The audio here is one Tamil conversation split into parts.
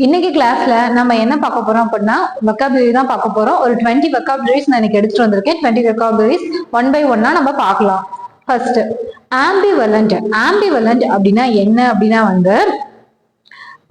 இன்னைக்கு கிளாஸ்ல நம்ம என்ன பார்க்க போறோம் அப்படின்னா வெக்காபுலரி தான் பார்க்க போறோம். ஒரு 20 வெக்காபுலரிஸ் நான் இன்னைக்கு எடுத்துட்டு வந்திருக்கேன். 20 வெக்காபுலரிஸ் ஒன் பை ஒன்னா நம்ம பார்க்கலாம். ஃபர்ஸ்ட் ஆம்பிவலண்ட். ஆம்பிவலண்ட் அப்படின்னா என்ன அப்படின்னா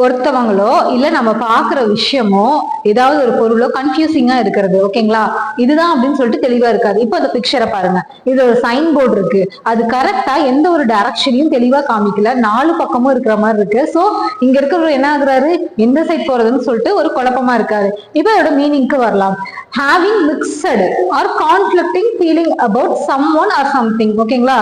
ஒருத்தவங்களோ இல்ல நம்ம பாக்குற விஷயமோ ஏதாவது ஒரு பொருளோ கன்ஃபியூசிங்கா இருக்கிறது. ஓகேங்களா, இதுதான் அப்படின்னு சொல்லிட்டு தெளிவா இருக்காது. இப்போ அந்த பிக்சரை பாருங்க. இது ஒரு சைன் போர்டு இருக்கு. அது கரெக்டா எந்த ஒரு டைரக்ஷனையும் தெளிவா காமிக்கல, 4 பக்கமும் இருக்கிற மாதிரி இருக்கு. சோ இங்க இருக்கிறவர் என்ன ஆகுறாரு, எந்த சைட் போறதுன்னு சொல்லிட்டு ஒரு குழப்பமா இருக்காரு. இப்போ இதோட மீனிங்க்கு வரலாம். Having mixed or conflicting feeling about someone or something. ஓகேங்களா,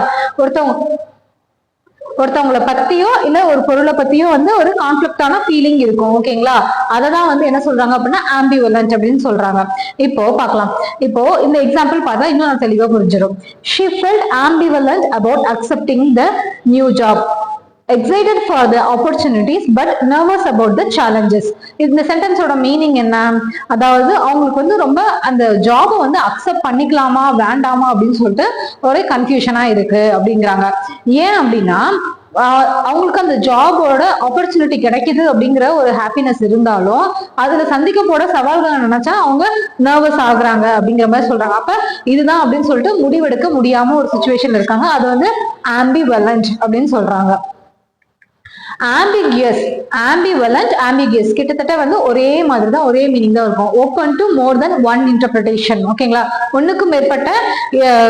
ஒருத்தவங்களை பத்தியோ இல்ல ஒரு பொருளை பத்தியோ ஒரு கான்ஃபிளிக்டான ஃபீலிங் இருக்கும். ஓகேங்களா, அததான் என்ன சொல்றாங்க அப்படின்னா ஆம்பிவலண்ட் அப்படின்னு சொல்றாங்க. இப்போ பார்க்கலாம். இப்போ இந்த எக்ஸாம்பிள் பார்த்தா இன்னும் நான் தெளிவா புரிஞ்சிடும். She felt ambivalent about accepting the new job. Excited for the opportunities but nervous about the challenges. இந்த சென்டென்ஸோட மீனிங் என்ன, அதாவது அவங்களுக்கு ரொம்ப அந்த ஜாபை அக்செப்ட் பண்ணிக்கலாமா வேண்டாமா அப்படின்னு சொல்லிட்டு ஒரே கன்ஃபியூஷனா இருக்கு அப்படிங்கிறாங்க. ஏன் அப்படின்னா அவங்களுக்கு அந்த ஜாபோட ஆப்பர்ச்சுனிட்டி கிடைக்குது அப்படிங்கிற ஒரு ஹாப்பினஸ் இருந்தாலும் அதுல சந்திக்க போட சவால்களை நினைச்சா அவங்க நர்வஸ் ஆகுறாங்க அப்படிங்கிற மாதிரி சொல்றாங்க. அப்ப இதுதான் அப்படின்னு சொல்லிட்டு முடிவெடுக்க முடியாம ஒரு சுச்சுவேஷன்ல இருக்காங்க. அது ஆம்பிவலண்ட் அப்படின்னு சொல்றாங்க. ஆம்பிகியஸ், ஆம்பிவலண்ட், ஆம்பிகியஸ் கிட்டத்தட்ட ஒரே மாதிரி தான், ஒரே மீனிங் தான் இருக்கும். Open to more then one interpretation. ஓகேங்களா, ஒண்ணுக்கும் மேற்பட்ட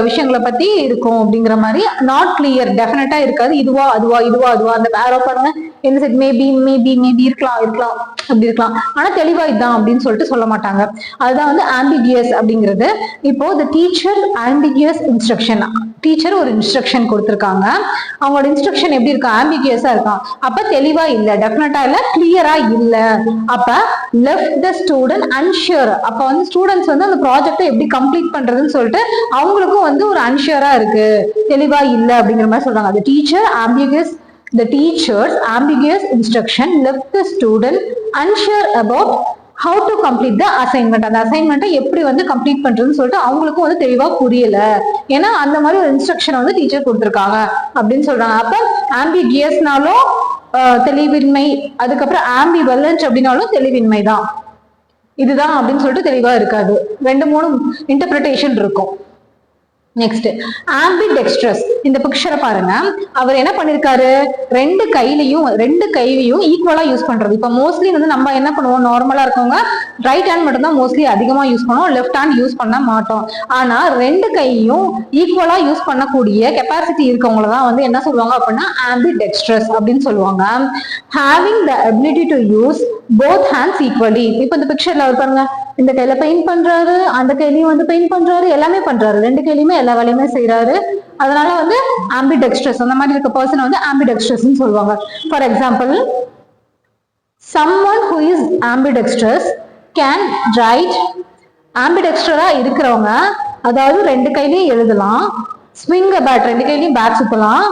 விஷயங்களை பத்தி இருக்கும் அப்படிங்கிற மாதிரி. நாட் கிளியர், டெஃபினட்டா இருக்காது. இதுவா அதுவா, இதுவா அதுவா, அந்த பேரோ பாருங்க, என்ன சைட் மேபி மேபி மேபி இருக்கலாம் இருக்கலாம் அப்படி இருக்கலாம், ஆனா தெளிவா இதுதான் அப்படின்னு சொல்லிட்டு சொல்ல மாட்டாங்க. அதுதான் ஆம்பிகியஸ் அப்படிங்கிறது. இப்போ the teacher ambiguous instruction, teacher ஒரு இன்ஸ்ட்ரக்ஷன் கொடுத்திருக்காங்க. அவங்களோட இன்ஸ்ட்ரக்ஷன் எப்படி இருக்கா, ஆம்பிகியஸா இருக்கான். அப்ப தெளிவா இல்ல, டெஃபினட்டா இல்ல, கிளியரா இல்ல. அப்ப லெஃப்ட் த ஸ்டூடெண்ட் அன்ஷியர். அப்ப ஸ்டூடெண்ட்ஸ் அந்த ப்ராஜெக்டை எப்படி கம்ப்ளீட் பண்றதுன்னு சொல்லிட்டு அவங்களுக்கும் ஒரு அன்ஷியரா இருக்கு, தெளிவா இல்ல அப்படிங்கிற மாதிரி சொல்றாங்க. அது teacher ambiguous. The teacher's ambiguous instruction left the student unsure about how to complete the assignment. அந்த அசைன்மெண்ட்டை எப்படி கம்ப்ளீட் பண்றதுன்னு சொல்லிட்டு அவங்களுக்கும் தெளிவா புரியல. ஏன்னா அந்த மாதிரி ஒரு இன்ஸ்ட்ரக்ஷன் டீச்சர் கொடுத்துருக்காங்க அப்படின்னு சொல்றாங்க. அப்ப ஆம்பிகியஸ்னாலும் தெளிவின்மை, அதுக்கப்புறம் ஆம்பிவலண்ட் அப்படின்னாலும் தெளிவின்மை தான். இதுதான் அப்படின்னு சொல்லிட்டு தெளிவா இருக்காது. 2-3 இன்டர்பிரிட்டேஷன் இருக்கும். Next ambidextrous. இந்த பிக்சரை பாருங்க. அவர் என்ன பண்ணிருக்காரு, ரெண்டு கையையும் ஈக்குவலா யூஸ் பண்றது. இப்ப மோஸ்ட்லி நம்ம என்ன பண்ணுவோம், நார்மலா இருக்கவங்க ரைட் ஹேண்ட் மட்டும் தான் மோஸ்ட்லி அதிகமா யூஸ் பண்ணுவோம், லெஃப்ட் ஹேண்ட் யூஸ் பண்ண மாட்டோம். ஆனா ரெண்டு கையையும் ஈக்குவலா யூஸ் பண்ணக்கூடிய கெப்பாசிட்டி இருக்கவங்கள தான் என்ன சொல்லுவாங்க அப்படின்னா ஆம்பிடெக்ஸ்ட்ரஸ் அப்படின்னு சொல்லுவாங்க. Having the ability to use both hands equally. இப்ப இந்த பிக்சர்ல அவர் பாருங்க, இந்த கையில பெயிண்ட் பண்றாரு, அந்த கையிலயும் பெயிண்ட் பண்றாரு, எல்லாமே பண்றாரு, ரெண்டு கையிலுமே எல்லா வேலையுமே செய்யறாரு. அதனால ஆம்பிடெக்ஸ்ட்ரஸ், அந்த மாதிரி இருக்க பர்சன் ஆம்பிடெக்ஸ்ட்ரஸ் சொல்லுவாங்க. For example, someone who is ambidextrous can write. ஆம்பிடெக்ஸ்ட்ரா இருக்கிறவங்க அதாவது ரெண்டு கையிலயும் எழுதலாம், ஸ்விங் அ பேட், ரெண்டு கையிலயும் பேட் சுத்தலாம்,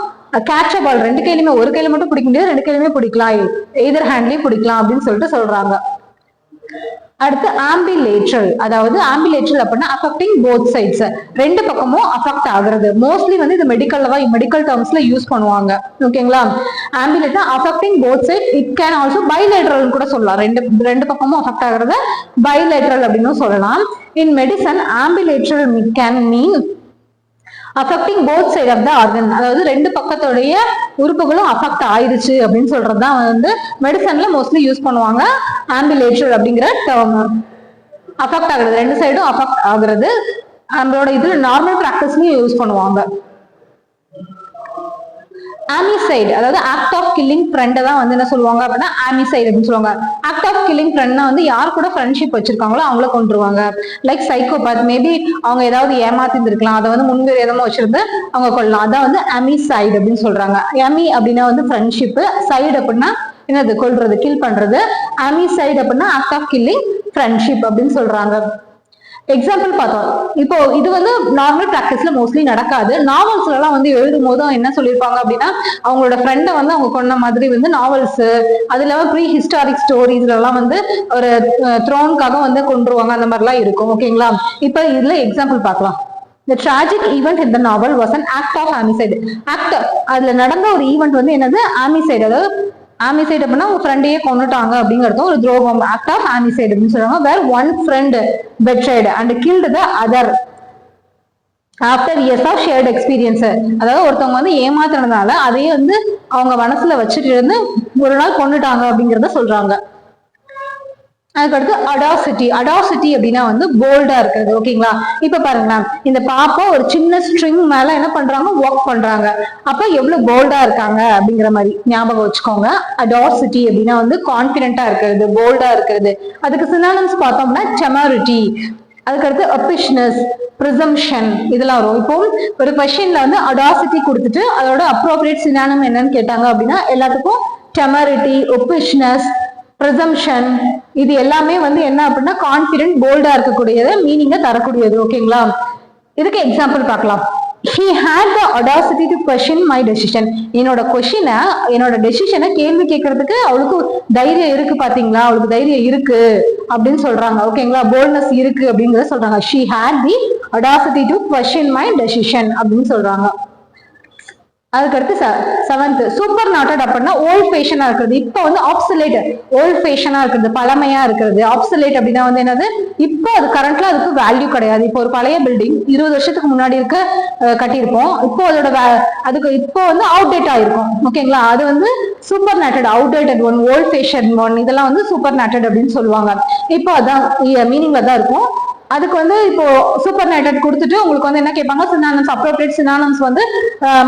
கேட்ச் அ பால், ரெண்டு கையிலுமே, ஒரு கையில மட்டும் பிடிக்க முடியாது, ரெண்டு கையிலுமே பிடிக்கலாம், எய்தர் ஹேண்ட்லயும் பிடிக்கலாம் அப்படின்னு சொல்லிட்டு சொல்றாங்க. அடுத்து ஆம்பிலேட்ரல். அதாவது ஆம்பிலேட்ரல் அப்படின்னா அஃபெக்டிங் போத் சைட்ஸ், ரெண்டு பக்கமும் அஃபெக்ட் ஆகுறது. மோஸ்ட்லி இது மெடிக்கல் டேர்ம்ஸ்ல யூஸ் பண்ணுவாங்க. ஓகேங்களா, ambilateral affecting both side. It can also bilateral கூட சொல்லலாம், ரெண்டு பக்கமும் அஃபெக்ட் ஆகுறது பைலேட்ரல் அப்படின்னு சொல்லலாம். In medicine ambilateral can mean affecting both side of the organ. அதாவது ரெண்டு பக்கத்துடைய உறுப்புகளும் அஃபெக்ட் ஆயிடுச்சு அப்படின்னு சொல்றதுதான் மெடிசன்ல மோஸ்ட்லி யூஸ் பண்ணுவாங்க. ஆம்பிலேட்ரல் அப்படிங்கிற டேர்ம் அஃபெக்ட் ஆகுறது, ரெண்டு சைடும் அஃபெக்ட் ஆகுறது நம்மளோட இதுல நார்மல் பிராக்டிஸ்லயும் யூஸ் பண்ணுவாங்க. ஆமிசைட், அதாவது ஆக்ட் ஆஃப் கில்லிங் ஃப்ரெண்டை தான் என்ன சொல்லுவாங்க அப்படின்னா ஆமிசைட் அப்படின்னு சொல்லுவாங்க. ஆக்ட் ஆஃப் கில்லிங் ஃப்ரெண்ட்னா யார் கூட ஃப்ரெண்ட்ஷிப் வச்சிருக்காங்களோ அவங்கள கொண்டுருவாங்க. லைக் சைக்கோபாத், மேபி அவங்க ஏதாவது ஏமாத்திருக்கலாம், அதை முன்விரோதமா வச்சிருந்து அவங்க கொள்ளலாம். அதான் ஆமிசைட் அப்படின்னு சொல்றாங்க. எமி அப்படின்னா ஃப்ரெண்ட்ஷிப், சைடு அப்படின்னா என்னது, கொல்றது, கில் பண்றது. ஆமிசைட் அப்படின்னா ஆக்ட் ஆஃப் கில்லிங் ஃப்ரெண்ட்ஷிப் அப்படின்னு சொல்றாங்க. எக்ஸாம்பிள் பார்த்தோம். இப்போ இது நார்மல் பிராக்டிஸ்ல மோஸ்ட்லி நடக்காது. நாவல்ஸ்ல எல்லாம் எழுதும் போதும் என்ன சொல்லியிருப்பாங்க அப்படின்னா அவங்களோட ஃப்ரெண்டை அவங்க கொண்ட மாதிரி நாவல்ஸ், அது இல்லாம ப்ரீ ஹிஸ்டாரிக் ஸ்டோரிஸ்ல எல்லாம் ஒரு த்ரோனுக்காக கொண்டுருவாங்க, அந்த மாதிரிலாம் இருக்கும். ஓகேங்களா, இப்ப இதுல எக்ஸாம்பிள் பார்க்கலாம். The tragic event in the novel was an act of homicide. அதுல நடந்த ஒரு ஈவெண்ட் என்னது, homicide, அதாவது ஆமிசைட் அப்படின்னா உங்க ஃப்ரெண்டையே கொண்டுட்டாங்க அப்படிங்கிறது ஒரு துரோகம், ஆக்ட் ஆஃப் ஆமிசைட் அப்படின்னு சொல்றாங்க. Where one friend betrayed and killed the other after years of shared experience. அதாவது ஒருத்தவங்க வந்து ஏமாத்துறதுனால அதையே வந்து அவங்க மனசுல வச்சுட்டு இருந்து ஒரு நாள் கொண்டுட்டாங்க அப்படிங்கிறத சொல்றாங்க. அதுக்கடுத்து அடாசிட்டி. அடாசிட்டி அப்படின்னா வந்து போல்டா இருக்கிறது. ஓகேங்களா, இப்ப பாருங்களேன், இந்த பாப்பா ஒரு சின்ன ஸ்ட்ரிங் மேல என்ன பண்றாங்க, ஒர்க் பண்றாங்க. அப்ப எவ்வளவு போல்டா இருக்காங்க அப்படிங்கிற மாதிரி ஞாபகம் வச்சுக்கோங்க. அடாசிட்டி அப்படின்னா வந்து கான்பிடென்டா இருக்கிறது, போல்டா இருக்கிறது. அதுக்கு சினானிம்ஸ் பார்த்தோம்னா டெமரிட்டி, அதுக்கடுத்து அபிஷ்னஸ், ப்ரிசம்ஷன், இதெல்லாம் வரும். இப்போ ஒரு கொஸ்டின்ல வந்து அடாசிட்டி கொடுத்துட்டு அதோட அப்ரோப்ரியேட் சினானிம் என்னன்னு கேட்டாங்க அப்படின்னா எல்லாத்துக்கும் டெமரிட்டி, ஒபிஷ்னஸ், ப்ரிசம்ஷன் இது எல்லாமே வந்து என்ன அப்படின்னா கான்பிடென்ட், போல்டா இருக்கக்கூடியது, மீனிங்க தரக்கூடியது. ஓகேங்களா, இதுக்கு எக்ஸாம்பிள் பார்க்கலாம். He had the audacity to question my decision. என்னோட கொஸ்டினை, என்னோட டெசிஷனை கேள்வி கேட்கறதுக்கு அவளுக்கு தைரியம் இருக்கு. பாத்தீங்களா, அவளுக்கு தைரியம் இருக்கு அப்படின்னு சொல்றாங்க. ஓகேங்களா, போல்ட்னஸ் இருக்கு அப்படிங்கறத சொல்றாங்க. She had the audacity to question my decision அப்படின்னு சொல்றாங்க. அதுக்கடுத்து செவன்த், சூப்பர் நாட்டட் அப்படின்னா ஓல்ட் ஃபேஷனா இருக்கிறது. இப்போ வந்து ஆப்சலேட், ஓல்ட் ஃபேஷனா இருக்கிறது, பழமையா இருக்கிறது. ஆப்சலேட் அப்படின்னா வந்து என்னது, இப்போ அது கரண்ட்ல அதுக்கு வேல்யூ கிடையாது. இப்போ ஒரு பழைய பில்டிங் 20 வருஷத்துக்கு முன்னாடி இருக்க கட்டியிருப்போம், இப்போ அதோட அதுக்கு இப்போ வந்து அவுடேட் ஆயிருக்கும். ஓகேங்களா, அது வந்து super நாட்டட், outdated one, volt fashion one, இதெல்லாம் வந்து சூப்பர் நாட்டட் அப்படின்னு சொல்லுவாங்க. இப்போ அதான் மீனிங்ல தான் இருக்கும். அதுக்கு வந்து இப்போ சூப்பர் நேட்டட் கொடுத்துட்டு உங்களுக்கு வந்து என்ன கேட்பாங்க, சினானிம்ஸ், அப்ரோப்ரியேட் சினானிம்ஸ் வந்து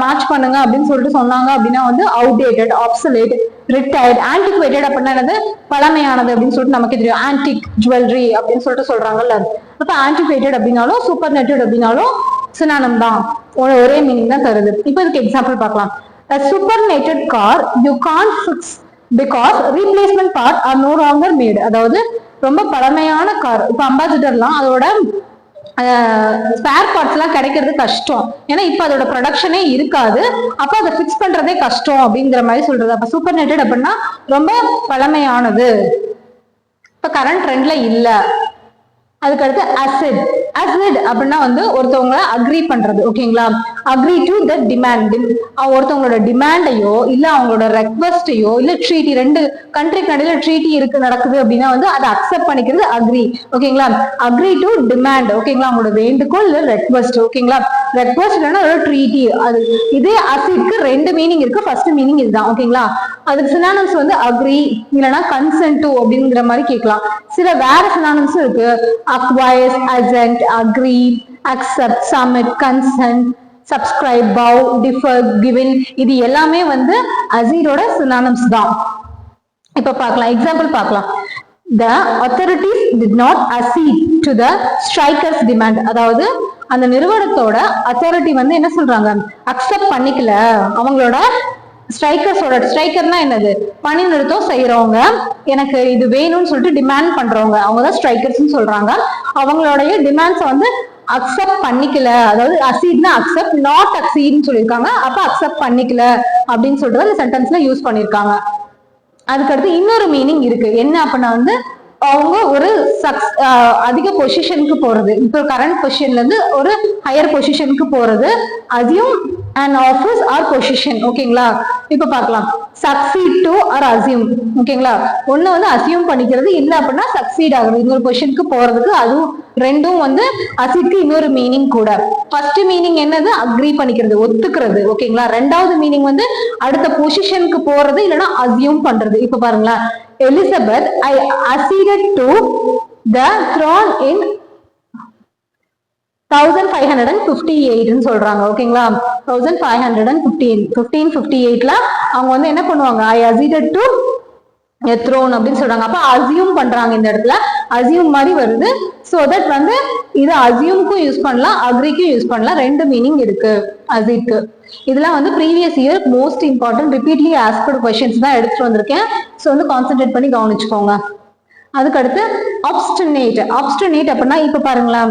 மேட்ச் பண்ணுங்க அப்படின்னு சொல்லிட்டு சொன்னாங்க அப்படின்னா வந்து அவுடேட்டட், ஆப்சலேட், ரிட்டையர்ட், ஆன்டிக்வேட்டட் அப்படின்னா என்னது, பழமையானது அப்படின்னு சொல்லிட்டு நமக்கு தெரியும். ஆன்டிக் ஜுவல்லரி அப்படின்னு சொல்லிட்டு சொல்றாங்கல்ல, அப்ப ஆன்டிக்வேட்டட் அப்படின்னாலும் சூப்பர் நேட்டட் அப்படின்னாலும் சினானிம் தான், ஒரே மீனிங் தான் தருது. இப்போ இதுக்கு எக்ஸாம்பிள் பார்க்கலாம். A supernated car you can't fix because replacement parts are no longer made. அதாவது ரொம்ப பழமையான கார், இப்ப அம்பாசிடர்லாம் அதோட ஸ்பேர் பார்ட்ஸ் எல்லாம் கிடைக்கிறது கஷ்டம், ஏன்னா இப்ப அதோட ப்ரொடக்ஷனே இருக்காது, அப்ப அதை பிக்ஸ் பண்றதே கஷ்டம் அப்படிங்கிற மாதிரி சொல்றது. அப்ப சூப்பர் நேட்டட் அப்படின்னா ரொம்ப பழமையானது, இப்ப கரண்ட் ட்ரெண்ட்ல இல்ல. அதுக்கடுத்து அசிட். அசிட் அப்படின்னா வந்து ஒருத்தவங்களை அக்ரி பண்றது. ஓகேங்களா, அக்ரி டு த டிமாண்ட், ஒருத்தவங்களோட டிமாண்டையோ இல்ல அவங்களோட ரெக்வஸ்டையோ இல்ல ட்ரீட்டி, ரெண்டு கண்ட்ரிக்கு நடுவுல ட்ரீட்டி இருக்கு நடக்குது அப்படின்னா வந்து அதை அக்செப்ட் பண்ணிக்கிறது அக்ரி. ஓகேங்களா, அக்ரி டு டிமாண்ட். ஓகேங்களா, அவங்களோட வேண்டுகோள் இல்ல ரெக்வஸ்ட். ஓகேங்களா, ரெக்வஸ்ட் இல்லைன்னா ஒரு ட்ரீட்டி. அது இதே அசிட்க்கு ரெண்டு மீனிங் இருக்கு, ஃபர்ஸ்ட் மீனிங் இதுதான். ஓகேங்களா, அதுக்கு சினானிம்ஸ் வந்து அக்ரி இல்லைன்னா கன்சென்ட் டு அப்படிங்கிற மாதிரி கேட்கலாம். சில வேற சினானிம்ஸ் இருக்கு, acquires, assent, agree, accept, submit, consent, subscribe, bow, differ, given, இது எல்லாமே வந்து அசீரோட சினானிம்ஸ் தான். இப்ப பார்க்கலாம், எக்ஸாம்பிள் பார்க்கலாம். The authorities did not accede to the strikers demand. அதாவது அந்த நிறுவனத்தோட அத்தாரிட்டி வந்து என்ன சொல்றாங்க, அக்செப்ட் பண்ணிக்கல அவங்களோட ஸ்ட்ரைக்கர்ஸோட, ஸ்ட்ரைக்கர்னா என்னது, பணி நிறுத்தம் செய்யறவங்க, எனக்கு இது வேணும்னு சொல்லிட்டு டிமாண்ட் பண்றவங்க, அவங்கதான் ஸ்ட்ரைக்கர்ஸ் சொல்றாங்க. அவங்களுடைய டிமாண்ட்ஸ் வந்து அக்செப்ட் பண்ணிக்கல, அதாவது அசீட்னா அக்செப்ட், நாட் அக்சீட்னு சொல்லியிருக்காங்க. அப்ப அக்செப்ட் பண்ணிக்கல அப்படின்னு சொல்லிட்டு அந்த சென்டென்ஸ்ல யூஸ் பண்ணிருக்காங்க. அதுக்கடுத்து இன்னொரு மீனிங் இருக்கு, என்ன அப்படின்னா வந்து அவங்க ஒரு அதிக பொசிஷனுக்கு போறது, இப்போ கரண்ட் பொசிஷன்ல இருந்து ஒரு ஹையர் பொசிஷனுக்கு போறது, assume and office or position. ஓகேங்களா, இப்ப பார்க்கலாம். Succeed to or assume. ஓகேங்களா, ஒண்ணு வந்து அசியூம் பண்ணிக்கிறது, இல்ல அப்படின்னா சக்சீட் ஆகுறது, இன்னொரு பொசிஷனுக்கு போறதுக்கு. அதுவும் ரெண்டும் வந்து அசிட்க்கு இன்னொரு மீனிங் கூட. ஃபர்ஸ்ட் மீனிங் என்னது, அக்ரி பண்ணிக்கிறது, ஒத்துக்கிறது. ஓகேங்களா, ரெண்டாவது மீனிங் வந்து அடுத்த பொசிஷனுக்கு போறது இல்லைன்னா அசியூம் பண்றது. இப்ப பாருங்களேன், Elizabeth I acceded to the throne in 1558 சொல்றாங்க. ஓகேங்களா, 1558ல அவங்க வந்து என்ன பண்ணுவாங்க, I acceded to a throne அப்படின்னு சொல்றாங்க. அப்ப அசியூம் பண்றாங்க, இந்த இடத்துல அசியூம் மாதிரி வருது. சோ தட் வந்து இது அசியூம்க்கும் யூஸ் பண்ணலாம், அக்ரிக்கும் யூஸ் பண்ணலாம், ரெண்டு மீனிங் இருக்கு அசிட்க்கு. இதெல்லாம் வந்து previous year most important repeatedly asked questions தான் எடுத்துட்டு வந்திருக்கேன். ஸோ வந்து கான்சென்ட்ரேட் பண்ணி கவனிச்சுக்கோங்க. அதுக்கடுத்து ஆப்ஸ்டினேட். ஆப்ஸ்டினேட் அப்படின்னா இப்ப பாருங்களேன்,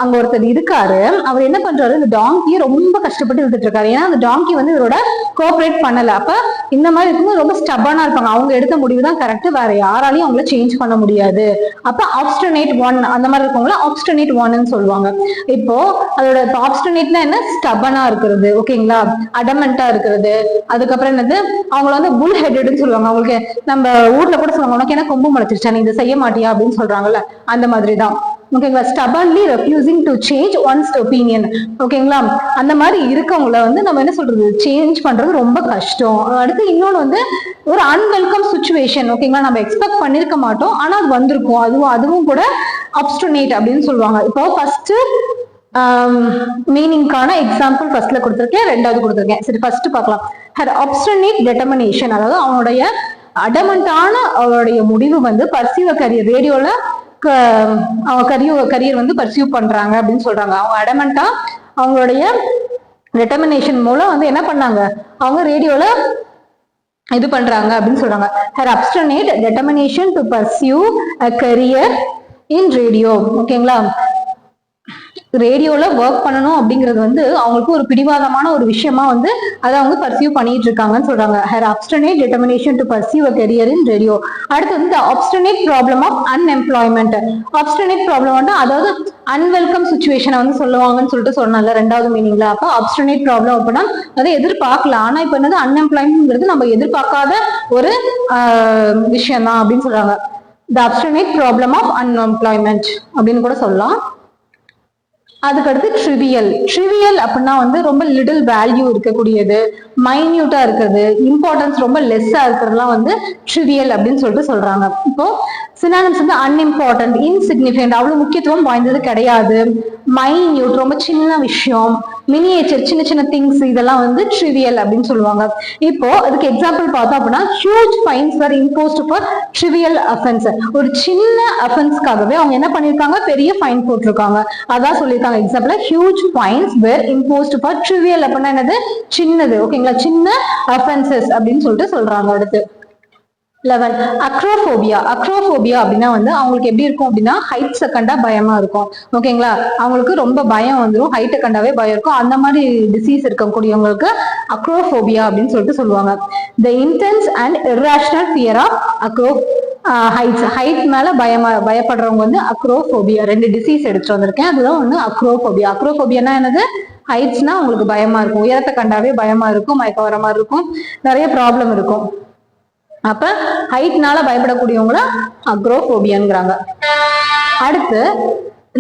அங்க ஒருத்தர் இருக்காரு, அவர் என்ன பண்றாரு, இந்த டாங்கியை ரொம்ப கஷ்டப்பட்டு இழுத்துட்டு இருக்காரு. ஏன்னா அந்த டாங்கி வந்து இவரோட கோஆபரேட் பண்ணல. அப்ப இந்த மாதிரி இருக்கும்போது ரொம்ப ஸ்டபனா இருப்பாங்க, அவங்க எடுத்த முடிவு தான் கரெக்ட், வேற யாராலையும் அவங்கள சேஞ்ச் பண்ண முடியாது. அப்ப ஆப்ஸ்டினேட் ஒன் அந்த மாதிரி இருக்கவங்கள ஆப்ஸ்டினேட் ஒன்னு சொல்லுவாங்க. இப்போ அதோட ஆப்ஸ்டினேட்னா என்ன, ஸ்டபனா இருக்கிறது, ஓகேங்களா, அடமெண்டா இருக்கிறது. அதுக்கப்புறம் என்னது, அவங்கள வந்து புல் ஹெட்டட்னு சொல்லுவாங்க. அவங்களுக்கு நம்ம ஊர்ல கூட சொல்லுவாங்க, உனக்கு என்ன கொம்பு முளைச்சிருச்சா, நீ இதை செய்ய மாட்டியா அப்படின்னு சொல்றாங்கல்ல, அந்த மாதிரிதான், ஓகேங்களா. stubbornly refusing to change one's opinion, ஓகேங்களா. அந்த மாதிரி இருக்கவங்கள வந்து நம்ம என்ன சொல்றது, சேஞ்ச் பண்றது ரொம்ப கஷ்டம். அடுத்து இன்னொன்னு வந்து ஒரு அன்வெல்கம் சுச்சுவேஷன், ஓகேங்களா, நம்ம எக்ஸ்பெக்ட் பண்ணிருக்க மாட்டோம், ஆனா அது வந்திருக்கும், அதுவும் கூட அப்ஸ்டனேட் அப்படின்னு சொல்லுவாங்க. இப்போ ஃபர்ஸ்ட் மீனிங்கான எக்ஸாம்பிள் ஃபர்ஸ்ட்ல கொடுத்துருக்கேன், ரெண்டாவது கொடுத்துருக்கேன். சரி, ஃபர்ஸ்ட் பார்க்கலாம். her obstinate determination, அதாவது அவனுடைய அடமெண்டான அவருடைய முடிவு வந்து பர்சியூ கரியர், ரேடியோல அவங்க கரியர் வந்து பர்சியூ பண்றாங்க அப்படின்னு சொல்றாங்க. அவங்க அடமெண்டா அவங்களுடைய டெட்டர்மினேஷன் மூலம் வந்து என்ன பண்ணாங்க, அவங்க ரேடியோல இது பண்றாங்க அப்படின்னு சொல்றாங்க. her obstinate determination to pursue a career in radio, ஓகேங்களா. ரேடியோல ஒர்க் பண்ணணும் அப்படிங்கிறது வந்து அவங்களுக்கு ஒரு பிடிவாதமான ஒரு விஷயமா வந்து அதை அவங்க பர்சியூ பண்ணிட்டு இருக்காங்கன்னு சொல்றாங்க. her obstinate determination to pursue a career in radio. அடுத்து வந்து the obstinate problem of unemployment. obstinate problem வந்து அதாவது அன்வெல்கம் சுச்சுவேஷனை வந்து சொல்லுவாங்கன்னு சொல்லிட்டு சொன்னால ரெண்டாவது மீனிங்ல. அப்ப obstinate problem அப்படின்னா அதை எதிர்பார்க்கலாம், ஆனா இப்ப என்னது அன்எம்ப்ளாய்மெண்ட்ங்கிறது நம்ம எதிர்பார்க்காத ஒரு விஷயம் தான் அப்படின்னு சொல்றாங்க. the obstinate problem of unemployment அப்படின்னு கூட சொல்லலாம். அதுக்கடுத்து ட்ரிவியல். ட்ரிவியல் அப்படின்னா வந்து ரொம்ப லிட்டில் வேல்யூ இருக்கக்கூடியது, மைன்யூட்டா இருக்கிறது, இம்பார்ட்டன்ஸ் ரொம்ப லெஸ்ஸா இருக்கிறதுலாம் வந்து ட்ரிவியல் அப்படின்னு சொல்லிட்டு சொல்றாங்க. இப்போ சினானிம்ஸ் வந்து அன்இம்பார்ட்டன்ட், இன்சிக்னிஃபிகன்ட், அவ்வளவு முக்கியத்துவம் வாய்ந்தது கிடையாது, மைன்யூட் ரொம்ப சின்ன விஷயம், மினியேச்சர் சின்ன சின்ன திங்ஸ், இதெல்லாம் வந்து ட்ரிவியல் அப்படின்னு சொல்லுவாங்க. இப்போ அதுக்கு எக்ஸாம்பிள் பார்த்தோம் அப்படின்னா huge fines are imposed for trivial offence. ஒரு சின்ன அஃபென்ஸ்க்காகவே அவங்க என்ன பண்ணிருக்காங்க, பெரிய ஃபைன் போட்டிருக்காங்க. அதான் சொல்லியிருக்காங்க example, huge fines were imposed for trivial அப்படின்னா என்னது, சின்னது, ஓகேங்களா, சின்ன அஃபென்சஸ் அப்படின்னு சொல்லிட்டு சொல்றாங்க. அடுத்து 11 அக்ரோபோபியா. அக்ரோபோபியா அப்படின்னா வந்து அவங்களுக்கு எப்படி இருக்கும் அப்படின்னா ஹைட்ஸை கண்டா பயமா இருக்கும், ஓகேங்களா. அவங்களுக்கு ரொம்ப பயம் வந்துடும், ஹைட்டை கண்டாவே பயம் இருக்கும். அந்த மாதிரி டிசீஸ் இருக்கக்கூடியவங்களுக்கு அக்ரோபோபியா அப்படின்னு சொல்லிட்டு சொல்லுவாங்க. The intense and irrational fear of acro heights. Height மேல பயப்படுறவங்க வந்து அக்ரோபோபியா. ரெண்டு டிசீஸ் எடுத்துட்டு வந்திருக்கேன், அதுதான் ஒண்ணு அக்ரோபோபியா. அக்ரோபோபியானா என்னது, ஹைட்ஸ்னா அவங்களுக்கு பயமா இருக்கும், உயரத்தை கண்டாவே பயமா இருக்கும், மயக்கம் வர மாதிரி இருக்கும், நிறைய ப்ராப்ளம் இருக்கும். அப்ப ஹைட்னால பயப்படக்கூடியவங்கள அக்ரோபோபியாங்கிறாங்க. அடுத்து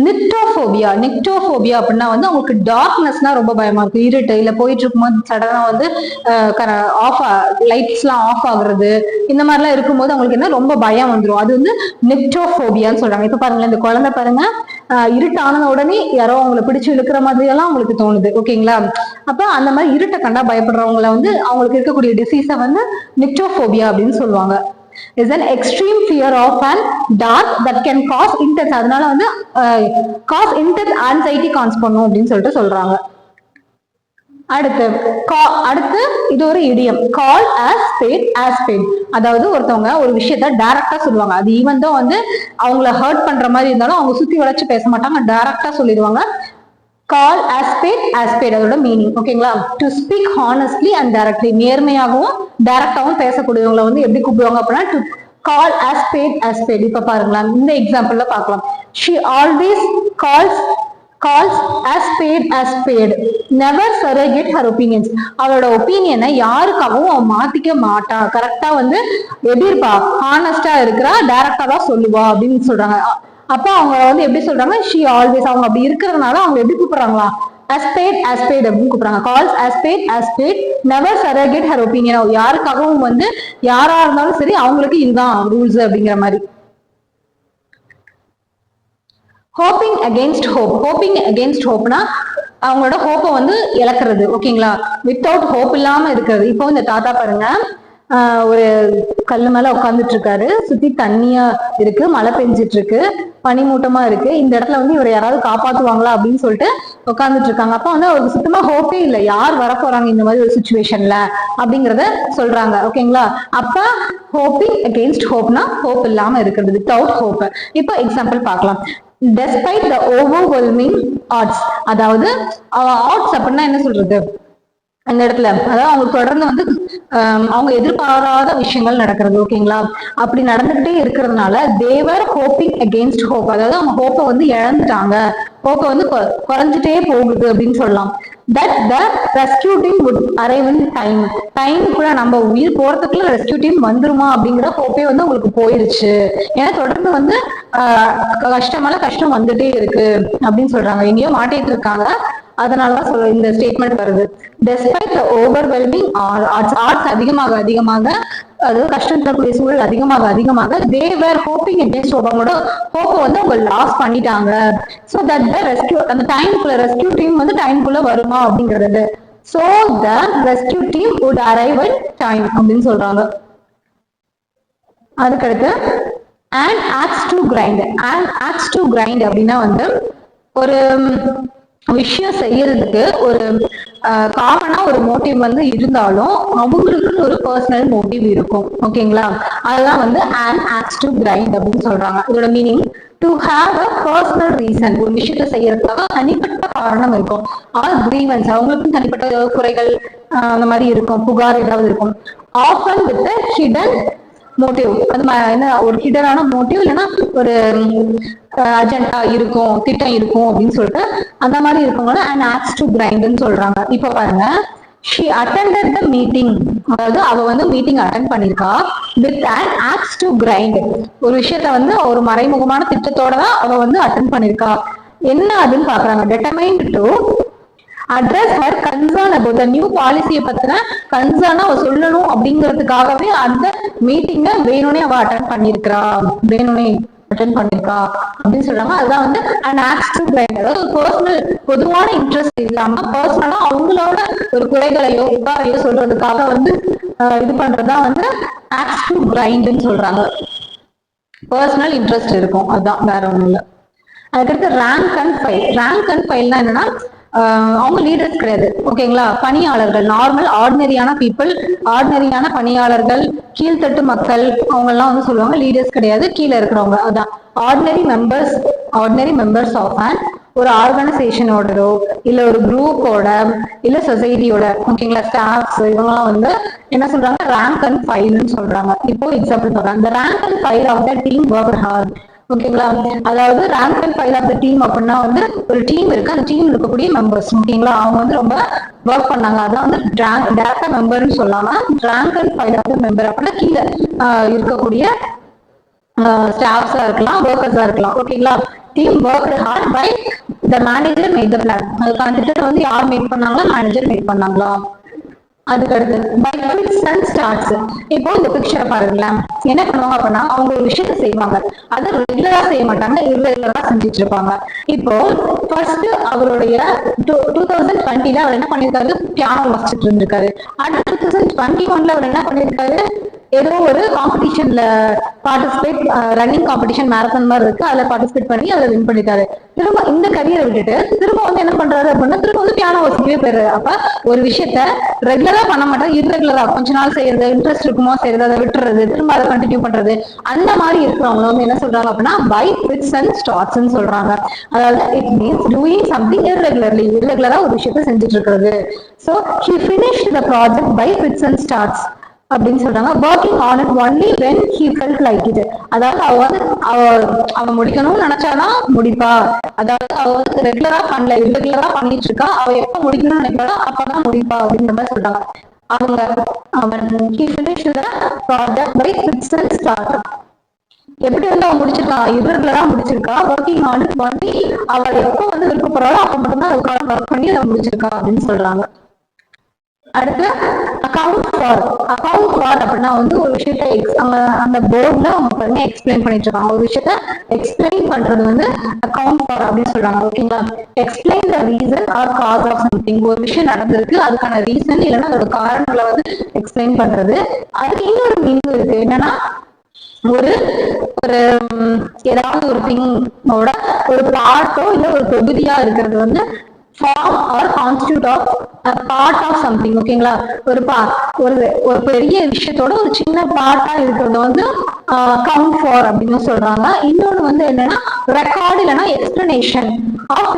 நிக்டோபோபியா. நிக்டோபோபியா அப்படின்னா வந்து அவங்களுக்கு டார்க்னஸ்னா ரொம்ப பயமா இருக்கும், இருட்டு இல்ல போயிட்டு இருக்கும்போது சடனா வந்து லைட்ஸ் எல்லாம் ஆஃப் ஆகுறது, இந்த மாதிரி எல்லாம் இருக்கும்போது அவங்களுக்கு என்ன ரொம்ப பயம் வந்துடும், அது வந்து நிக்டோபோபியான்னு சொல்றாங்க. இப்ப பாருங்களேன், இந்த குழந்தை பாருங்க, இருட்டான உடனே யாரோ அவங்களை பிடிச்சு இழுக்கிற மாதிரி எல்லாம் அவங்களுக்கு தோணுது, ஓகேங்களா. அப்ப அந்த மாதிரி இருட்டை கண்டா பயப்படுறவங்களை வந்து அவங்களுக்கு இருக்கக்கூடிய டிசீஸை வந்து நிக்டோபோபியா அப்படின்னு சொல்லுவாங்க. is an extreme fear of an dark that can cause intense, அதனால வந்து cause intense anxiety cause பண்ணும் அப்படின்னு சொல்லிட்டு சொல்றாங்க. அடுத்து இது ஒரு இடியம், call as spade as spade. அதாவது ஒருத்தவங்க ஒரு விஷயத்த டைரக்டா சொல்லுவாங்க, அது ஈவன் தான் வந்து அவங்கள ஹர்ட் பண்ற மாதிரி இருந்தாலும் அவங்க சுத்தி வளைச்சு பேச மாட்டாங்க, டைரக்டா சொல்லிடுவாங்க. call as spade அதோட மீனிங், ஓகேங்களா. To speak honestly and directly, நேர்மையாகவும் டைரக்டாவும் பேசக்கூடியவங்களை வந்து எப்படி கூப்பிடுவாங்க அப்படின்னா டு கால் as spade. இப்ப பாருங்களா, இந்த எக்ஸாம்பிள்ல பார்க்கலாம். she always calls as spade never surrogate her opinions. அவளோட ஒப்பீனியனை யாருக்காகவும் அவன் மாத்திக்க மாட்டா, கரெக்டா வந்து எப்படி இருப்பா, ஹானஸ்டா இருக்கிறா, டைரக்டா தான் சொல்லுவா அப்படின்னு சொல்றாங்க. அப்ப அவங்க வந்து எப்படி சொல்றாங்க, she always, அவங்க அப்படி இருக்கிறதுனால அவங்க எப்படி கூப்பிடுறாங்களா, as spade அப்படின்னு கூப்பிடுறாங்க. calls as spade never surrogate her opinion. யாருக்காகவும் வந்து யாரா இருந்தாலும் சரி அவங்களுக்கு இதுதான் ரூல்ஸ் அப்படிங்கிற மாதிரி. ஹோப்பிங் அகெயின்ஸ்ட் ஹோப்னா அவங்களோட ஹோப்பை வந்து இழக்கிறது, ஓகேங்களா. வித்தவுட் ஹோப் இல்லாம இருக்கிறது. இப்போ இந்த தாத்தா பாருங்க, ஒரு கல்லு மேல உட்காந்துட்டு இருக்காரு, சுத்தி தண்ணியா இருக்கு, மழை பெஞ்சிட்டு இருக்கு, பனிமூட்டமா இருக்கு, இந்த இடத்துல வந்து இவர் யாராவது காப்பாத்துவாங்களா அப்படின்னு சொல்லிட்டு உட்காந்துட்டு இருக்காங்க. அப்ப வந்து அவருக்கு சுத்தமா ஹோப்பே இல்லை, யார் வரப்போறாங்க இந்த மாதிரி ஒரு சுச்சுவேஷன்ல அப்படிங்கறத சொல்றாங்க. ஓகேங்களா? அப்ப ஹோப்பிங் அகெயின்ஸ்ட் ஹோப்னா ஹோப் இல்லாம இருக்கிறது, வித்தவுட் ஹோப். இப்போ எக்ஸாம்பிள் பார்க்கலாம். despite the overwhelming odds, அதாவது odds அப்படின்னா என்ன சொல்றது, அந்த இடத்துல அதாவது அவங்க தொடர்ந்து வந்து அவங்க எதிர்பாராத விஷயங்கள் நடக்கிறது. ஓகேங்களா? அப்படி நடந்துகிட்டே இருக்கிறதுனால தேவர் ஹோப்பிங் அகெயின்ஸ்ட் ஹோப், அதாவது அவங்க ஹோப்பை வந்து இழந்துட்டாங்க, ஹோப்பை வந்து குறைஞ்சிட்டே போகுது அப்படின்னு சொல்லலாம். That the rescue team would arrive in time, டைமுக்குள்ள நம்ம உயிர் போறதுக்குள்ள ரெஸ்கியூ டீம் வந்துருமா அப்படிங்கிற ஹோப்பே வந்து உங்களுக்கு போயிருச்சு. ஏன்னா தொடர்ந்து வந்து கஷ்டமால கஷ்டம் வந்துட்டே இருக்கு அப்படின்னு சொல்றாங்க, எங்கேயோ மாட்டிட்டு இருக்காங்க. அதனாலதான் சொல்ல இந்த ஸ்டேட்மெண்ட் வருது. டெஸ்பைட் த ஓவர்வெல்மிங் ஆர்ட்ஸ் அதிகமாக அதிகமாக, அதாவது கஷ்டம் தரக்கூடிய சூழல் அதிகமாக அதிகமாக, தே வேர் ஹோப்பிங் அகேன்ஸ்ட் ஹோப், அவங்களோட ஹோப்பை வந்து அவங்க லாஸ் பண்ணிட்டாங்க. ஸோ தட் த ரெஸ்கியூ, அந்த டைம்குள்ள ரெஸ்கியூ டீம் வந்து டைம்குள்ள வருமா அப்படிங்கிறது. So the rescue team would arrive at time அப்படின்னு சொல்றாங்க. அதுக்கடுத்து and acts to grind, and acts to grind அப்படின்னா வந்து ஒரு விஷயம் செய்யறதுக்கு ஒரு காமனா ஒரு மோட்டிவ் வந்து இருந்தாலும் அவங்களுக்குன்னு ஒரு பர்சனல் மோட்டிவ் இருக்கும். ஓகேங்களா? அதெல்லாம் வந்து an acts to grind அப்படின்னு சொல்றாங்க. இதோட meaning to have a personal reason, ஒரு விஷயத்த செய்யறதுக்காக தனிப்பட்ட காரணம் இருக்கும். ஆர் கிரீவன்ஸ், அவங்களுக்கும் தனிப்பட்ட குறைகள் அந்த மாதிரி இருக்கும், புகார் ஏதாவது இருக்கும். ஆஃபன் வித் ஹிடன் மோட்டிவ், அது என்ன ஒரு ஹிடனான மோட்டிவ் இல்லைன்னா ஒரு அஜெண்டா இருக்கும், திட்டம் இருக்கும் அப்படின்னு சொல்லிட்டு அந்த மாதிரி இருக்கவங்க அண்ட் ஆக்ஸ் டு கிரைண்ட்னு சொல்றாங்க. இப்ப பாருங்க, she attended the meeting, அதாவது அவ வந்து மீட்டிங் அட்டென்ட் பண்ணிருக்கா with an axe to grind, ஒரு விஷயத்த வந்து ஒரு மறைமுகமான திட்டத்தோட தான் அவ வந்து அட்டென்ட் பண்ணிருக்கா. என்ன அதுன்னு பாக்குறாங்க. determined to address her concern about the new policy பத்தின கன்சர்னா அவ சொல்லணும் அப்படிங்கிறதுக்காகவே அந்த மீட்டிங்க வேணும்னே அவ அட்டென்ட் பண்ணிருக்கா, வேணும்னே அட்டென்ட் பண்ணிருக்கா அப்படின்னு சொல்றாங்க. அதுதான் வந்து an axe to grind, அதாவது ஒரு பர்சனல் பொதுவான இன்ட்ரெஸ்ட் இல்லாம பர்சனலா அவங்களோட ஒரு குறைகளையோ புகாரையோ சொல்றதுக்காக வந்து இது பண்றதுதான் வந்து axe to grindன்னு சொல்றாங்க. பர்சனல் இன்ட்ரெஸ்ட் இருக்கும், அதுதான், வேற ஒண்ணும் இல்லை. அதுக்கடுத்து ரேங்க் அண்ட் ஃபைல். ரேங்க் அண்ட் ஃபைல்னா என்னன்னா அவங்க லீடர்ஸ் கிடையாது. ஓகேங்களா? பணியாளர்கள், நார்மல் ஆர்டினரியான பீப்புள், ஆர்டினரியான பணியாளர்கள், கீழ்த்தட்டு மக்கள், அவங்க எல்லாம் வந்து சொல்லுவாங்க லீடர்ஸ் கிடையாது, கீழே இருக்கிறவங்க. அதான் ordinary members, ordinary members of and ஒரு ஆர்கனைசேஷனோடோ இல்ல ஒரு குரூப்போட இல்ல சொசைட்டியோட, ஓகேங்களா, ஸ்டாஃப்ஸ், இவங்கெல்லாம் வந்து என்ன சொல்றாங்க, ரேங்க் அண்ட் ஃபைல்னு சொல்றாங்க. இப்போ எக்ஸாம்பிள் சொல்றாங்க, the rank and file of the team worked hard. ஓகேங்களா? அதாவது rank and file of the team அப்படின்னா வந்து ஒரு டீம் இருக்கு, அந்த டீம் இருக்கக்கூடிய மெம்பர்ஸ், ஓகேங்களா, அவங்க வந்து ரொம்ப ஒர்க் பண்ணாங்க. அதான் வந்து டேரக்டா மெம்பர்னு சொல்லாம rank and file of the member அப்படின்னா கீழே இருக்கக்கூடிய ஸ்டாஃப்ஸா இருக்கலாம், ஒர்க்கர்ஸா இருக்கலாம். ஓகேங்களா? Team work hard by the manager made the plan, அதுக்கான திட்டத்தை வந்து யார் மேக் பண்ணாங்களா, மேனேஜர் மேக் பண்ணாங்களா. அதுக்கடுத்து பை ஃபிட்ஸ் அண்ட் ஸ்டார்ட்ஸ். இப்போ இந்த பிக்சரை பாருங்களேன், என்ன பண்ணுவாங்க அப்படின்னா அவங்க ஒரு விஷயத்த செய்வாங்க, அதை ரெகுலரா செய்ய மாட்டாங்க, இர்ரெகுலரா செஞ்சுட்டு இருப்பாங்க. இப்போ ஃபர்ஸ்ட் அவருடைய 2020 அவர் என்ன பண்ணிருக்காரு, பியானோ வாசிச்சுட்டு இருந்திருக்காரு. அடுத்து 2021 அவர் என்ன பண்ணிருக்காரு, ஏதோ ஒரு காம்படிஷன்ல பார்ட்டிசிபேட், ரன்னிங் காம்படிஷன் மேரத்தான் மாதிரி இருக்கு, அதுல பார்ட்டிசிபேட் பண்ணி அதை வின் பண்ணிட்டாரு. திரும்ப இந்த கரியரை விட்டுட்டு திரும்ப வந்து என்ன பண்றாரு அப்படின்னா திரும்ப வந்து பியானோ வாசிக்கவே போயிடுறாரு. அப்ப ஒரு விஷயத்த ரெகுலரா பண்ண மாட்டாரு, இர்ரெகுலரா கொஞ்ச நாள் செய்யறது, இன்ட்ரெஸ்ட் இருக்குமோ செய்யறது, அதை விட்டுறது, திரும்ப அதை கண்டினியூ பண்றது, அந்த மாதிரி இருக்கிறவங்க வந்து என்ன சொல்றாங்க அப்படின்னா பை ஃபிட்ஸ் அண்ட் ஸ்டார்ட்ஸ் சொல்றாங்க. அதாவது it means doing something irregularly, இர்ரெகுலரா ஒரு விஷயத்த செஞ்சுட்டு இருக்கிறது. So he finished the project by fits and starts அப்படின்னு சொல்றாங்க. Working on it only when he felt like it, அதாவது அவ முடிக்கணும்னு நினைச்சாதான் முடிப்பா, அதாவது அவ வந்து ரெகுலரா பண்ணல, இர்ரெகுலரா பண்ணிட்டு இருக்கா, அவ எப்ப முடிக்கணும்னு நினைப்பாளோ அப்பதான் முடிப்பா அப்படின்ற மாதிரி சொல்றாங்க. அவங்க he finished the project by fits and starts, எப்படி வந்து அவன் முடிச்சிருக்கா, இர்ரெகுலரா முடிச்சிருக்கா, ஒர்க்கிங் ஆன் இட் ஒன்லி, அவள் எப்ப வந்து விருப்பப்படுறாளோ அப்ப மட்டும்தான் அதுக்காக ஒர்க் பண்ணி அதை முடிச்சிருக்கா அப்படின்னு சொல்றாங்க. அடுத்து அக்கவுண்ட் ஃபார். அக்கவுண்ட் ஃபார் அப்படின்னா வந்து ஒரு விஷயத்த அந்த போர்ட்ல அவங்க பண்ணி எக்ஸ்பிளைன் பண்ணிட்டு இருக்காங்க. ஒரு விஷயத்த எக்ஸ்பிளைன் பண்றது வந்து அக்கவுண்ட் ஃபார் அப்படின்னு சொல்றாங்க. ஓகேங்களா? Explain the reason or cause of something, ஒரு விஷயம் நடந்திருக்கு, அதுக்கான ரீசன் இல்லைன்னா அதோட காரணங்களை வந்து எக்ஸ்பிளைன் பண்றது. அதுக்கு இன்னொரு மீனிங் இருக்கு, என்னன்னா ஒரு ஒரு ஏதாவது ஒரு திங்கோட ஒரு பார்ட்டோ இல்ல ஒரு தொகுதியா இருக்கிறது வந்து form or constitute of part of something. ஓகேங்களா, ஒரு ஒரு பெரிய விஷயத்தோட ஒரு சின்ன பார்ட்டா இருக்கிறது வந்து கவுண்ட் ஃபார் அப்படின்னு சொல்றாங்க. இன்னொன்னு வந்து என்னன்னா ரெக்கார்டு இல்லைன்னா எக்ஸ்பிளனேஷன் ஆஃப்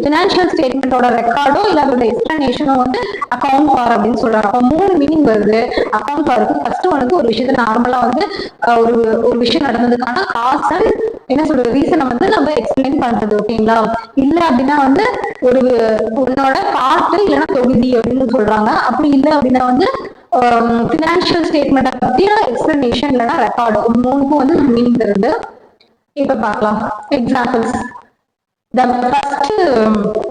பினான்சியல் ஸ்டேட்மெண்டோட ரெக்கார்டோ இல்ல அதோட எக்ஸ்பிளனேஷனோ வந்து அக்கவுண்ட் ஃபார் அப்படின்னு சொல்றாங்க. அப்போ 3 மீனிங் வருது அக்கவுண்ட் ஃபாருக்கு. ஃபர்ஸ்ட் வந்து ஒரு விஷயத்த நார்மலா வந்து ஒரு ஒரு விஷயம் நடந்ததுக்கான காசு என்ன சொல்றது ரீசனை வந்து நம்ம எக்ஸ்பிளைன் பண்றது. ஓகேங்களா, இல்ல அப்படின்னா வந்து ஒரு உன்னோட பார்ட் இல்லைன்னா தொகுதி அப்படின்னு சொல்றாங்க. அப்படி இல்லை அப்படின்னா வந்து பினான்சியல் ஸ்டேட்மெண்ட் பத்தின எக்ஸ்பிளனேஷன் இல்லைன்னா ரெக்கார்டு, 3க்கும் வந்து மீனிங் தருது. இப்ப பார்க்கலாம் எக்ஸாம்பிள்ஸ். ஃபர்ஸ்ட்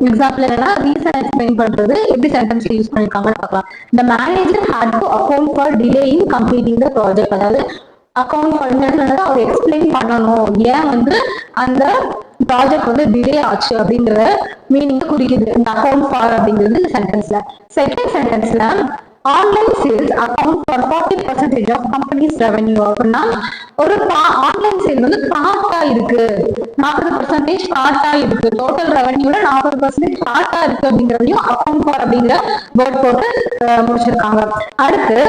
எக்ஸாம்பிள் என்னன்னா ரீசன் எக்ஸ்பிளைன் பண்றது எப்படி சென்டென்ஸ்ல யூஸ் பண்ணிருக்காங்கன்னு பார்க்கலாம். The manager had to account for delay in completing the project. அதாவது அக்கௌண்ட் பண்ணது அவர் எக்ஸ்பிளைன் பண்ணணும் ஏன் வந்து அந்த ப்ராஜெக்ட் வந்து டிலே ஆச்சு அப்படிங்கிற மீனிங் குறிக்குது இந்த அக்கௌண்ட் ஃபார் அப்படிங்கிறது இந்த சென்டென்ஸ்ல. செகண்ட் சென்டென்ஸ்ல online sales account for 40% of company's revenue அப்படின்னா ஒரு ஆன்லைன் சேல் வந்து பார்ட்டா இருக்கு, 40% பார்ட்டா இருக்கு, டோட்டல் ரெவென்யூல 40% பார்ட்டா இருக்கு அப்படிங்கிறதையும் அக்கௌண்ட் ஃபார் அப்படிங்கிற வேர்ட் போட்டு முடிச்சிருக்காங்க. அடுத்து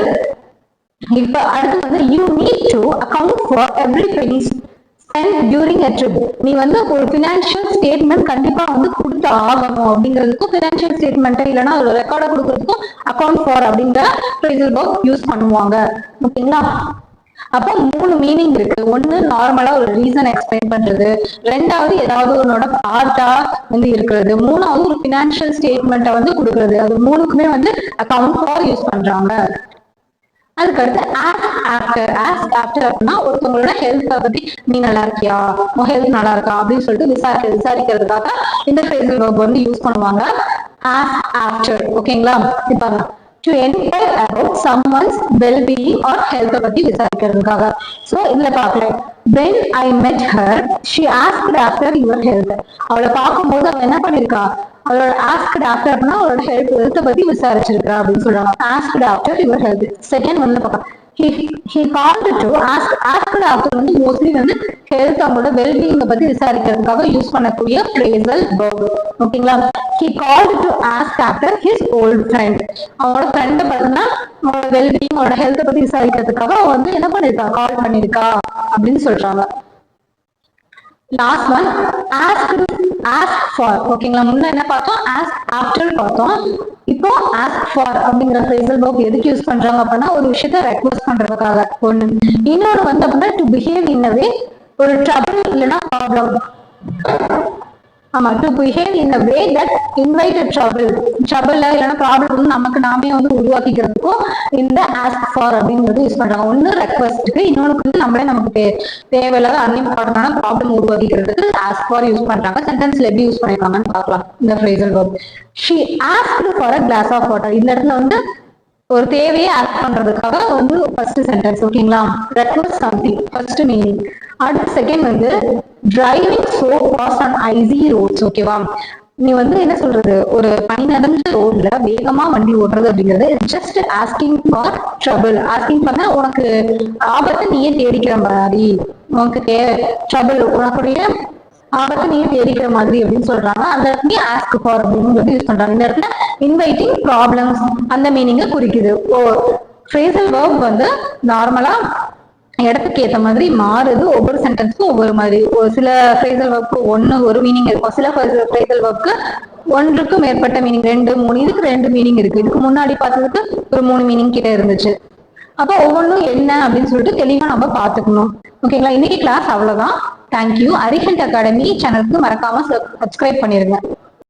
வந்து you need to account for every penny spend during a trip. நீ வந்து ஒரு பினான்சியல் ஸ்டேட்மெண்ட் கண்டிப்பா வந்து கொடுத்து ஆகணும் அப்படிங்கிறதுக்கும் பினான்சியல் ஸ்டேட்மெண்ட் இல்லைன்னா ஒரு ரெக்கார்டை கொடுக்கறதுக்கும் அக்கவுண்ட் ஃபார் அப்படிங்கிற ஃப்ரேசல் வெர்ப் யூஸ் பண்ணுவாங்க. ஓகேங்களா, அப்போ 3 மீனிங் இருக்கு. ஒண்ணு நார்மலா ஒரு ரீசன் எக்ஸ்பிளைன் பண்றது, ரெண்டாவது ஏதாவது உன்னோட பார்ட்டா வந்து இருக்கிறது, மூணாவது ஒரு பினான்சியல் ஸ்டேட்மெண்ட்டை வந்து கொடுக்கறது. அது 3க்குமே வந்து அக்கவுண்ட் ஃபார் யூஸ் பண்றாங்க. அதுக்கடுத்து ஆஸ்க் ஆஃப்டர் அப்படின்னா ஒருத்தவங்களோட ஹெல்த்தை பத்தி நீ நல்லா இருக்கியா, உன் ஹெல்த் நல்லா இருக்கா அப்படின்னு சொல்லிட்டு விசாரிக்கிறதுக்காக இந்த ஃப்ரேசல் வெர்ப் வந்து யூஸ் பண்ணுவாங்க ஆஸ்க் ஆஃப்டர். ஓகேங்களா, இப்ப to inquire about someone's well-being or health பத்தி விசாரிக்கிறதுக்காக. சோ இதுல பார்க்கலாம், when I met her she asked after your health. அவளை பார்க்கும்போது அவ என்ன பண்ணிருக்கா, அவளோட asked afterனா அவளோட ஹெல்த் பத்தி விசாரிச்சிருக்கா அப்படின்னு சொல்றாங்க. asked after your health. Second வந்து பார்க்கலாம், he called to asked after வந்து மோஸ்ட்லி வந்து ஹெல்த் அவங்களோட வெல்பீயிங் பத்தி விசாரிக்கிறதுக்காக யூஸ் பண்ணக்கூடிய ஃப்ரேசல் வெர்ப். ஓகேங்களா, he called to ask after his old friend. அவங்களோட ஃப்ரெண்டை பார்த்தீங்கன்னா அவங்களோட வெல்பீயிங் அவங்களோட ஹெல்த்தை பத்தி விசாரிக்கிறதுக்காக அவ வந்து என்ன பண்ணிருக்கா, கால் பண்ணிருக்கா அப்படின்னு சொல்றாங்க. Last one ask for. ஓகேங்களா, முன்ன என்ன பார்த்தோம், ask after பார்த்தோம். இப்போ ask for அப்படிங்கிற ஃப்ரேசல் வெர்ப் எதுக்கு யூஸ் பண்றாங்க அப்படின்னா ஒரு விஷயத்த ரெக்வெஸ்ட் பண்றதுக்காக ஒண்ணு. இன்னொரு வந்து அப்படின்னா டு பிஹேவ் இன் அ வே, ஒரு ட்ரபிள் இல்லைன்னா ப்ராப்ளம். ஆமா, to behave in a way that invite trouble இல்லைன்னா ப்ராப்ளம் வந்து நமக்கு நாமே வந்து உருவாக்கிக்கிறதுக்கும் இந்த ஆஸ்க் ஃபார் அப்படிங்கிறது யூஸ் பண்றாங்க. ஒன்னு ரெக்வஸ்ட்டுக்கு, இன்னொன்று வந்து நம்மளே நமக்கு தேவையில்லாத அன்இம்பார்ட்டன்டான ப்ராப்ளம் உருவாக்கிக்கிறதுக்கு ஆஸ்க் ஃபார் யூஸ் பண்றாங்க. சென்டென்ஸ்ல எப்படி யூஸ் பண்ணிருக்காங்கன்னு பார்க்கலாம். இந்த phrasal verb she asked for a glass of water. இந்த இடத்துல வந்து ஒரு தேவையை ஆஸ்க் பண்றதுக்காக வந்து ஃபர்ஸ்ட் சென்டென்ஸ். ஓகேங்களா, ரெக்வெஸ்ட் சம்திங் ஃபர்ஸ்ட் மீனிங். அடுத்த செகண்ட் வந்து driving so fast on icy roads. ஓகேவா, நீ வந்து என்ன சொல்றது, ஒரு பனி நிறைஞ்ச ரோட்ல வேகமா வண்டி ஓடுறது அப்படிங்கிறது just asking for trouble. Asking பண்ணா உனக்கு ஆபத்தை நீயே தேடிக்கிற மாதிரி, உனக்கு ட்ரபிள் உனக்குடைய ஆபத்தை நீ தேடிக்கிற மாதிரி அப்படின்னு சொல்றாங்க. அந்த இடத்துல ஆஸ்க் ஃபார் அப்படின்னு யூஸ் பண்றாங்க. இந்த இடத்துல இன்வைட்டிங் ப்ராப்ளம்ஸ் அந்த மீனிங்கை குறிக்குது. ஃப்ரேசல் வெர்ப் வந்து நார்மலா இடத்துக்கு ஏற்ற மாதிரி மாறுது. ஒவ்வொரு சென்டென்ஸ்க்கும் ஒவ்வொரு மாதிரி. ஒரு சில ஃப்ரேசல் வெர்ப்க்கு ஒரு மீனிங் இருக்கும், சில ஃப்ரேசல் வெர்ப்க்கு ஒன்றுக்கும் மேற்பட்ட மீனிங், 2, 3. இதுக்கு 2 மீனிங் இருக்கு. இதுக்கு முன்னாடி பார்த்ததுக்கு ஒரு 3 மீனிங் கிட்ட இருந்துச்சு. அப்போ ஒவ்வொன்றும் என்ன அப்படின்னு சொல்லிட்டு தெளிவா நம்ம பார்த்துக்கணும். ஓகேங்களா, இன்னைக்கு கிளாஸ் அவ்வளவுதான். தேங்க்யூ. அரிஹண்ட் அகாடமி சேனலுக்கு மறக்காம சப்ஸ்கிரைப் பண்ணிருங்க.